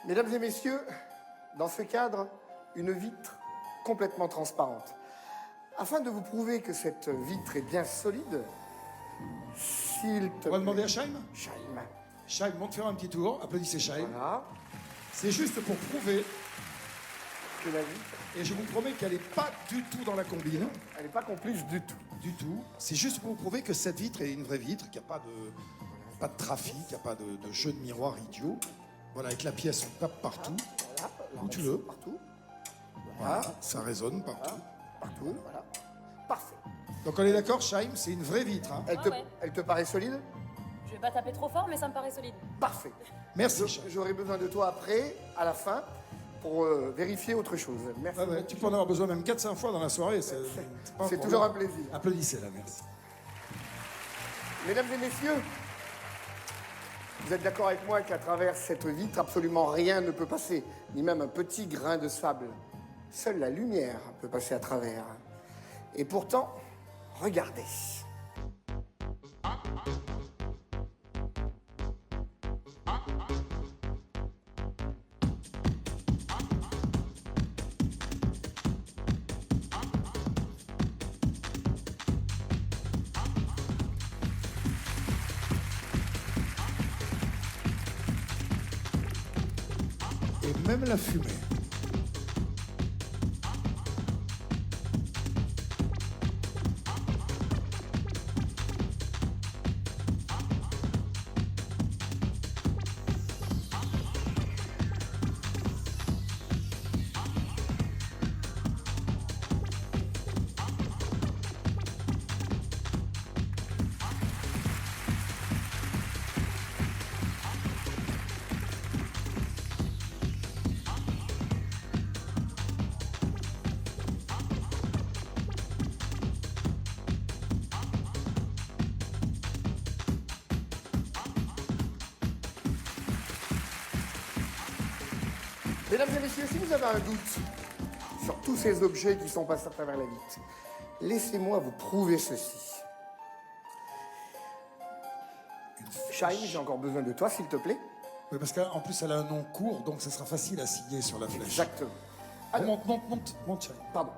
Mesdames et messieurs, dans ce cadre, une vitre complètement transparente. Afin de vous prouver que cette vitre est bien solide, s'il te plaît... On va demander à Chaim. Chaim. Monte faire un petit tour. Applaudissez Chaim. Voilà. C'est juste pour prouver, Que la vitre, et je vous promets qu'elle n'est pas du tout dans la combine. elle n'est pas complice du tout. Du tout. C'est juste pour vous prouver que cette vitre est une vraie vitre, qu'il n'y a pas de trafic, qu'il n'y a pas de jeu de miroir idiot. Voilà, avec la pièce, on tape partout. Voilà. Où tu veux. Partout. Voilà, ça résonne partout. Partout. Voilà. Parfait. Donc on est d'accord, Chaim, c'est une vraie vitre. Hein. Ouais. Elle te paraît solide? Je vais pas taper trop fort, mais ça me paraît solide. Parfait. Merci, Chaim. J'aurai besoin de toi après, à la fin, pour vérifier autre chose. Merci. Ah ouais, tu peux en avoir besoin même 4-5 fois dans la soirée. C'est pas C'est problème. toujours un plaisir. Applaudissez là, merci. Mesdames et messieurs, vous êtes d'accord avec moi qu'à travers cette vitre, absolument rien ne peut passer, ni même un petit grain de sable. Seule la lumière peut passer à travers. Et pourtant, regardez. Et même la fumée. Mesdames et messieurs, si vous avez un doute sur tous ces objets qui sont passés à travers la vitre, laissez-moi vous prouver ceci. Chaim, j'ai encore besoin de toi, s'il te plaît. Oui, parce qu'en plus, elle a un nom court, donc ça sera facile à signer sur la flèche. Exactement. Bon, monte, Chaim. Pardon.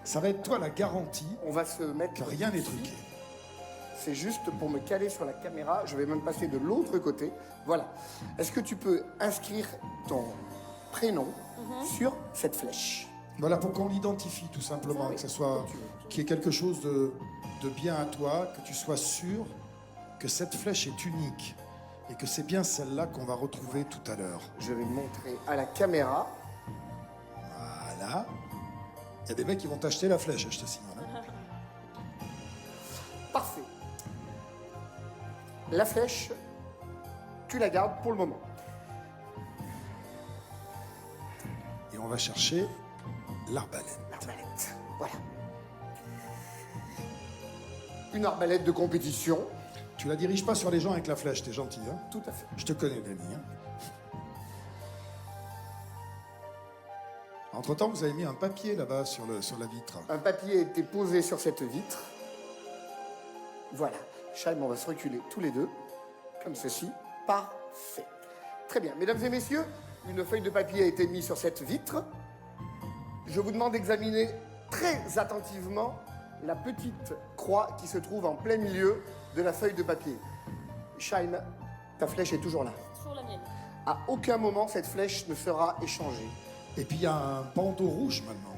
Ça va être toi la garantie On va se mettre... que rien n'est truqué. C'est juste pour me caler sur la caméra. Je vais même passer de l'autre côté. Voilà. Est-ce que tu peux inscrire ton prénom sur cette flèche? Voilà, pour qu'on l'identifie tout simplement, Oui. que ce soit qu'il y ait quelque chose de bien à toi, que tu sois sûr que cette flèche est unique et que c'est bien celle-là qu'on va retrouver tout à l'heure. Je vais montrer à la caméra. Voilà. Il y a des mecs qui vont t'acheter la flèche, je te signale. Hein. Parfait. La flèche, tu la gardes pour le moment. Et on va chercher l'arbalète. L'arbalète. Voilà. Une arbalète de compétition. Tu la diriges pas sur les gens avec la flèche, t'es gentil, hein? Tout à fait. Je te connais, Denis. Hein. Entre-temps, vous avez mis un papier là-bas sur la vitre. Un papier a été posé sur cette vitre. Voilà. Chaim, on va se reculer tous les deux, comme ceci. Parfait. Très bien. Mesdames et messieurs, une feuille de papier a été mise sur cette vitre. Je vous demande d'examiner très attentivement la petite croix qui se trouve en plein milieu de la feuille de papier. Chaim, ta flèche est toujours là. Toujours la mienne. À aucun moment, cette flèche ne sera échangée. Et puis il y a un bandeau rouge maintenant.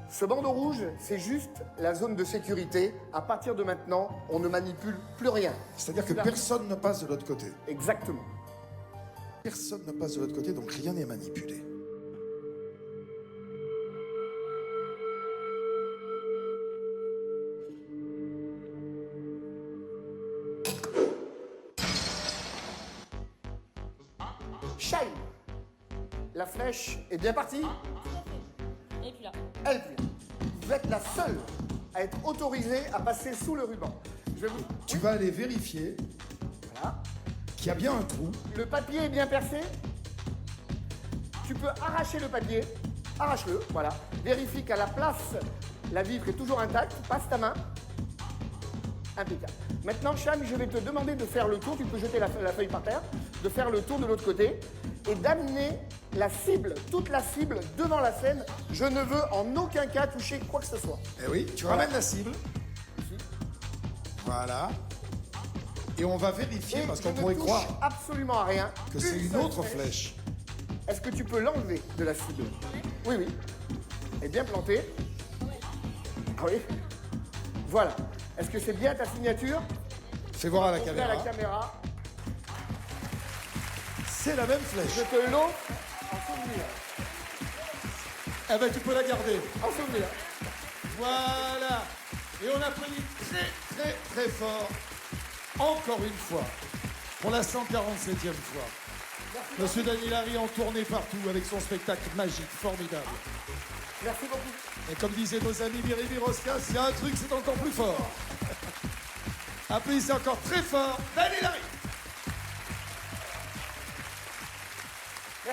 Ce bandeau rouge, c'est juste la zone de sécurité. À partir de maintenant, on ne manipule plus rien. C'est-à-dire que personne ne passe de l'autre côté. Exactement. Personne ne passe de l'autre côté, donc rien n'est manipulé. Chaim, la flèche est bien partie. Tout à fait. Et puis là. Elle vient. Vous êtes la seule à être autorisée à passer sous le ruban. Je vais vous... Tu vas aller vérifier Voilà. qu'il y a bien un trou. Le papier est bien percé. Tu peux arracher le papier. Arrache-le, voilà. Vérifie qu'à la place, la vitre est toujours intacte. Passe ta main. Impeccable. Maintenant, Chaim, je vais te demander de faire le tour. Tu peux jeter la feuille par terre. De faire le tour de l'autre côté. et d'amener la cible, toute la cible, devant la scène. Je ne veux en aucun cas toucher quoi que ce soit. Eh oui, tu Voilà. ramènes la cible. Ici. Voilà. Et on va vérifier, Et parce je qu'on ne pourrait touche croire absolument à rien. que c'est une seule autre flèche. Est-ce que tu peux l'enlever de la cible? Oui, oui. Elle est bien plantée. Ah oui. Voilà. Est-ce que c'est bien ta signature? Fais voir à la Montrez caméra. à la caméra. C'est la même flèche. Je te l'offre en souvenir. Eh ben, tu peux la garder. En souvenir. Voilà. Et on applaudit très, très, très fort, encore une fois, pour la 147e fois. Monsieur Dany Larry en tournée partout avec son spectacle magique, formidable. Merci beaucoup. Et comme disaient nos amis Biribi Rosca, s'il y a un truc, c'est encore plus fort. Applaudissez encore très fort Dany Larry.